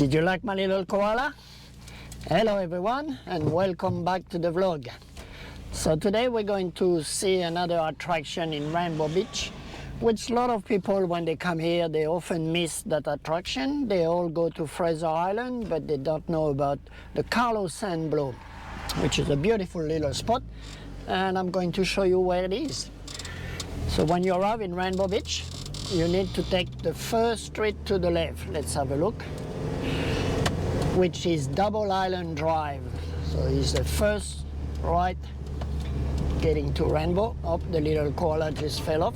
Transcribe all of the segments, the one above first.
Did you like my little koala? Hello everyone and welcome back to the vlog. So today we're going to see another attraction in Rainbow Beach, which a lot of people when they come here they often miss that attraction. They all go to Fraser Island but they don't know about the Carlo sand blow, which is a beautiful little spot, and I'm going to show you where it is. So when you arrive in Rainbow Beach, you need to take the first street to the left. Let's have a look. Which is Double Island Drive. So it's the first right getting to Rainbow. Oh, the little koala just fell off.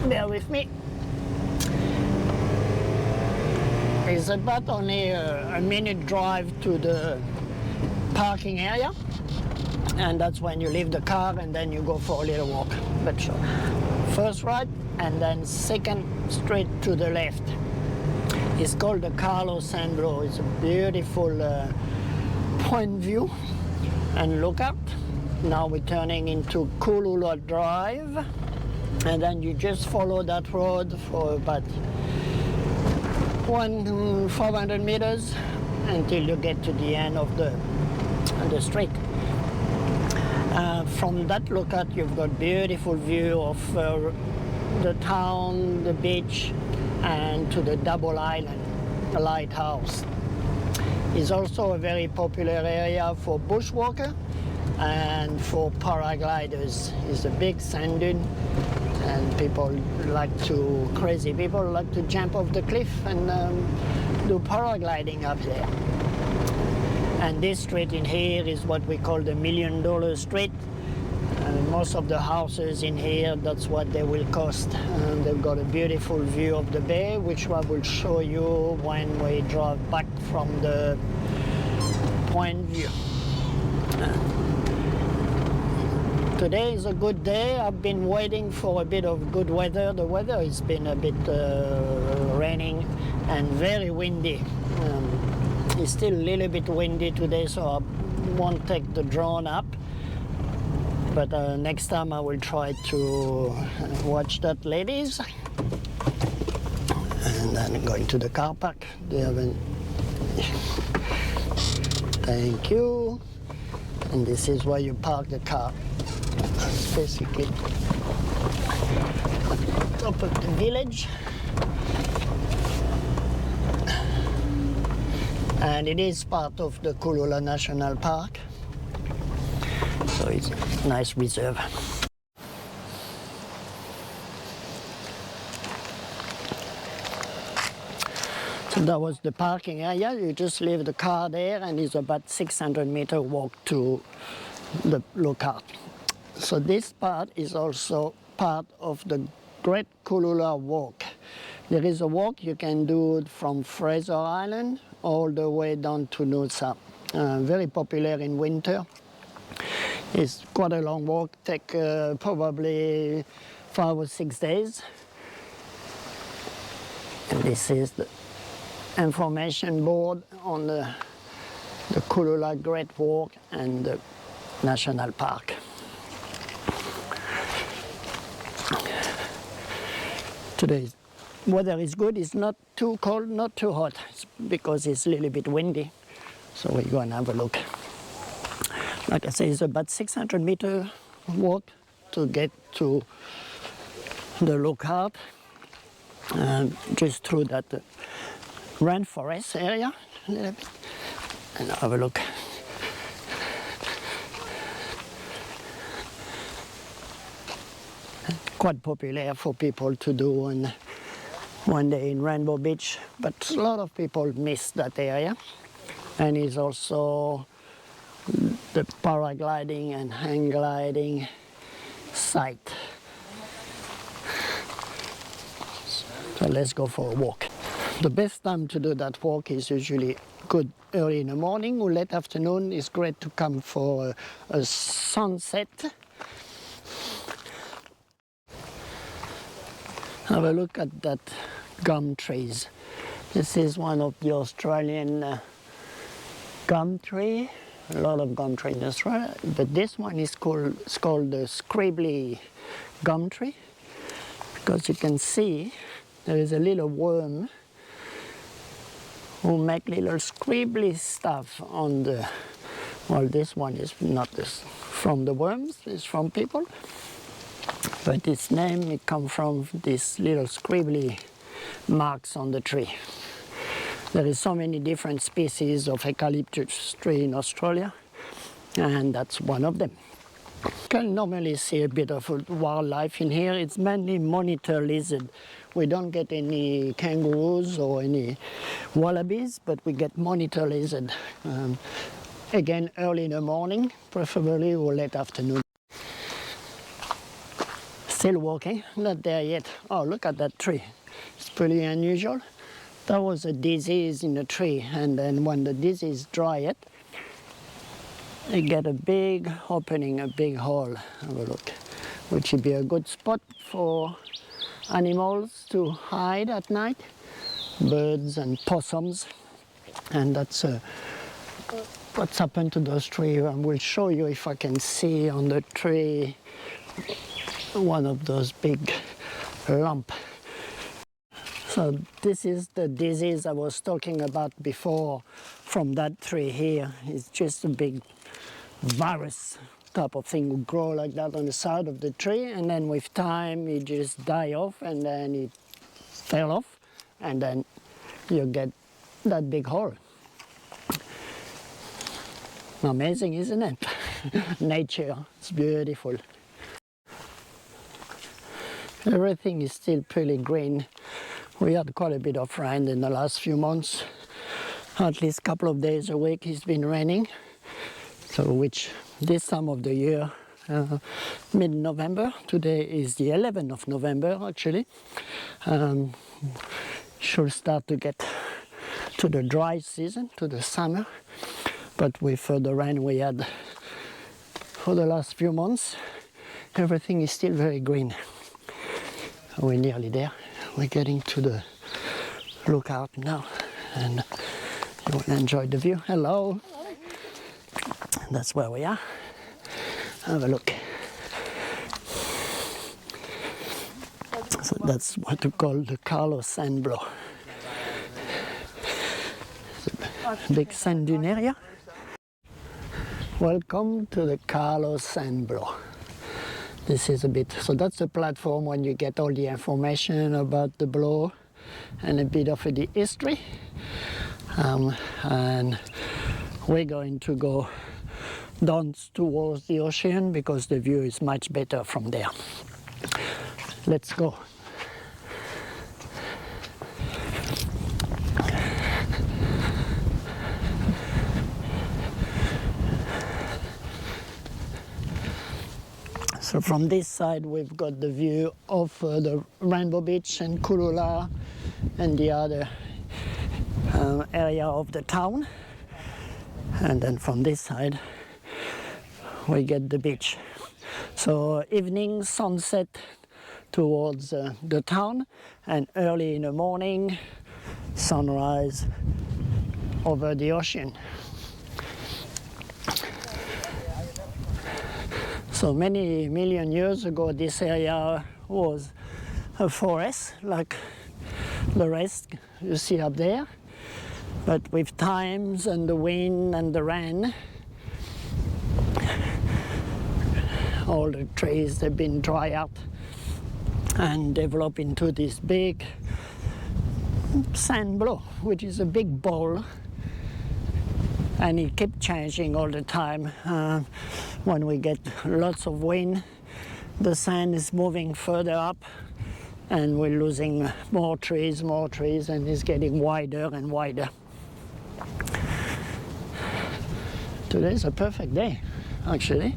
Bear with me. It's about only a minute drive to the parking area, and that's when you leave the car and then you go for a little walk. But sure. First right and then second straight to the left. It's called the Carlo sand blow. It's a beautiful point view and lookout. Now we're turning into Kulula Drive, and then you just follow that road for about 400 meters until you get to the end of the street. From that lookout, you've got beautiful view of the town, the beach, and to the Double Island, the lighthouse. It's also a very popular area for bushwalker and for paragliders. It's a big sand dune, and crazy people like to jump off the cliff and do paragliding up there. And this street in here is what we call the $1 Million Street. Most of the houses in here, that's what they will cost. They've got a beautiful view of the bay, which I will show you when we drive back from the point view. Today is a good day. I've been waiting for a bit of good weather. The weather has been a bit raining and very windy. It's still a little bit windy today, so I won't take the drone up. But next time I will try to watch that, ladies. And then going to the car park. Thank you. And this is where you park the car. It's basically top of the village. And it is part of the Kulula National Park. So it's a nice reserve. So that was the parking area. You just leave the car there and it's about 600-meter walk to the lookout. So this part is also part of the Great Kulula Walk. There is a walk you can do from Fraser Island all the way down to Noosa. Very popular in winter. It's quite a long walk, take probably 5 or 6 days. And this is the information board on the Kulula Great Walk and the National Park. Today's weather is good. It's not too cold, not too hot, because it's a little bit windy. So we're going to have a look. Like I say, it's about 600-meter walk to get to the lookout, just through that rainforest area a little bit, and have a look. Quite popular for people to do one day in Rainbow Beach, but a lot of people miss that area, and it's also the paragliding and hang gliding site. So let's go for a walk. The best time to do that walk is usually good early in the morning or late afternoon. It's great to come for a sunset. Have a look at that gum trees. This is one of the Australian gum tree. A lot of gum trees in Australia, but this one is called the scribbly gum tree, because you can see there is a little worm who make little scribbly stuff on the, well, this one is not this from the worms, it's from people, but its name, it comes from these little scribbly marks on the tree. There is so many different species of eucalyptus tree in Australia, and that's one of them. You can normally see a bit of wildlife in here. It's mainly monitor lizard. We don't get any kangaroos or any wallabies, but we get monitor lizard. Again, early in the morning, preferably, or late afternoon. Still walking, not there yet. Oh, look at that tree. It's pretty unusual. That was a disease in the tree, and then when the disease dry it, you get a big opening, a big hole. Have a look, which would be a good spot for animals to hide at night, birds and possums, and that's what's happened to those trees. And we'll show you if I can see on the tree one of those big lumps. So this is the disease I was talking about before from that tree here. It's just a big virus type of thing would grow like that on the side of the tree, and then with time it just die off, and then it fell off, and then you get that big hole. Amazing, isn't it? Nature, it's beautiful. Everything is still pretty green. We had quite a bit of rain in the last few months. At least a couple of days a week it's been raining. So which this time of the year, mid-November, today is the 11th of November actually, should start to get to the dry season, to the summer. But with the rain we had for the last few months, everything is still very green. We're nearly there. We're getting to the lookout now, and you will enjoy the view. Hello. That's where we are. Have a look. So that's what we call the Carlo sand blow. It's a big sand dune area. Welcome to the Carlo sand blow. This is a bit, so that's the platform when you get all the information about the blow and a bit of the history. And we're going to go down towards the ocean because the view is much better from there. Let's go. So from this side we've got the view of the Rainbow Beach and Kulula and the other area of the town. And then from this side we get the beach. So evening sunset towards the town, and early in the morning sunrise over the ocean. So many million years ago this area was a forest like the rest you see up there. But with times and the wind and the rain, all the trees have been dry out and develop into this big sand blow, which is a big ball, and it keeps changing all the time. When we get lots of wind, the sand is moving further up, and we're losing more trees, and it's getting wider and wider. Today's a perfect day, actually,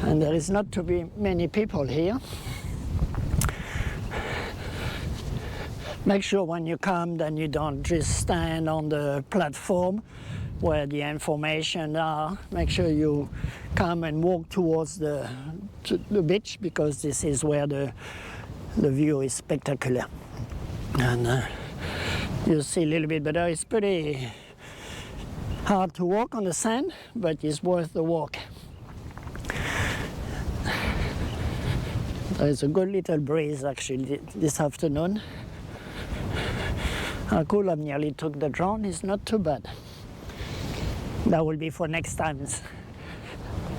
and there is not to be many people here. Make sure when you come then you don't just stand on the platform where the information are. Make sure you come and walk towards the beach, because this is where the view is spectacular. And you'll see a little bit better. It's pretty hard to walk on the sand, but it's worth the walk. There's a good little breeze actually this afternoon. Cool, I nearly took the drone, it's not too bad. That will be for next time.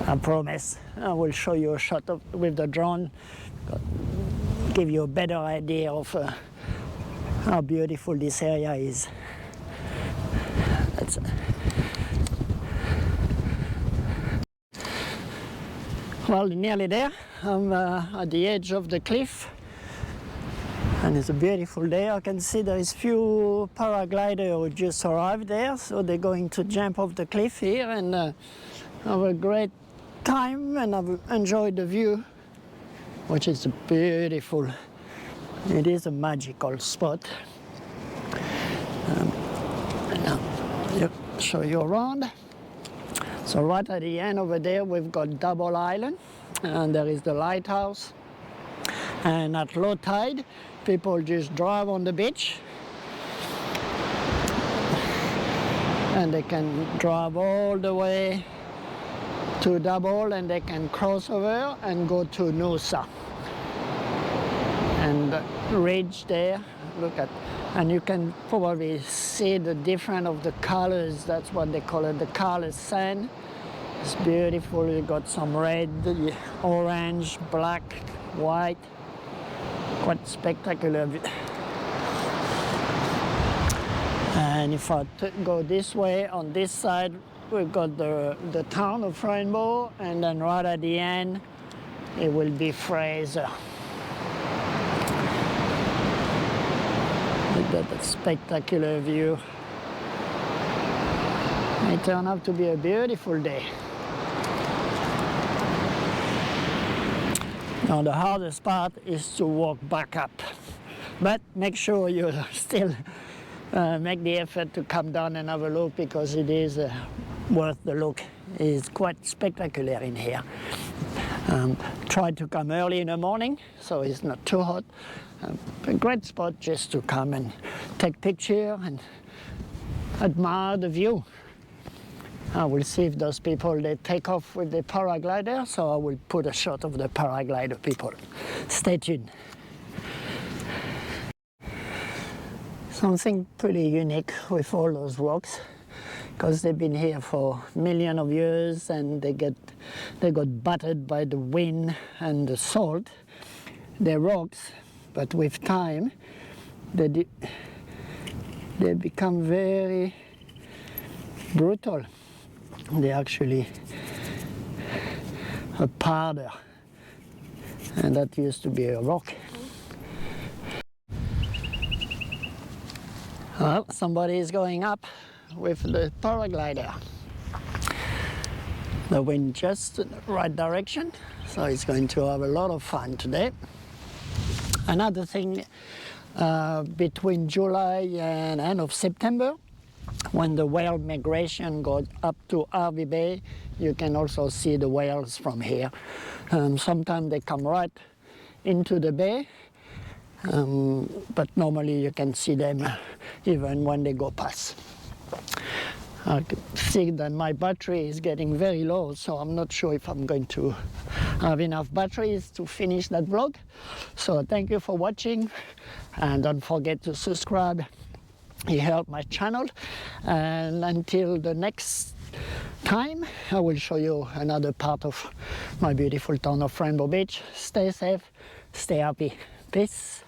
I promise. I will show you a shot with the drone, give you a better idea of how beautiful this area is. Well, nearly there. I'm at the edge of the cliff, and it's a beautiful day. I can see there is few paragliders who just arrived there, so they're going to jump off the cliff here and have a great time, and I've enjoyed the view, which is beautiful. It is a magical spot. Now, I'll show you around. So right at the end over there, we've got Double Island, and there is the lighthouse. And at low tide, people just drive on the beach, and they can drive all the way to Double, and they can cross over and go to Noosa. And the ridge there, look at, and you can probably see the difference of the colors. That's what they call it, the color sand. It's beautiful. You got some red, orange, black, white. Quite spectacular. And if I go this way, on this side, we've got the town of Rainbow, and then right at the end, it will be Fraser. Look at that spectacular view. It turned out to be a beautiful day. Now the hardest part is to walk back up, but make sure you still make the effort to come down and have a look, because it is worth the look. It's quite spectacular in here. Try to come early in the morning so it's not too hot. A great spot just to come and take picture and admire the view. I will see if those people, they take off with the paraglider, so I will put a shot of the paraglider people. Stay tuned. Something pretty unique with all those rocks, because they've been here for millions of years, and they got battered by the wind and the salt. They're rocks, but with time, they become very brutal. They're actually a powder, and that used to be a rock. Well, somebody is going up with the paraglider. The wind just in the right direction, so it's going to have a lot of fun today. Another thing, between July and end of September, when the whale migration goes up to Hervey Bay, you can also see the whales from here. Sometimes they come right into the bay, but normally you can see them even when they go past. I can see that my battery is getting very low, so I'm not sure if I'm going to have enough batteries to finish that vlog. So thank you for watching, and don't forget to subscribe. You help my channel, and until the next time, I will show you another part of my beautiful town of Rainbow Beach. Stay safe, stay happy. Peace.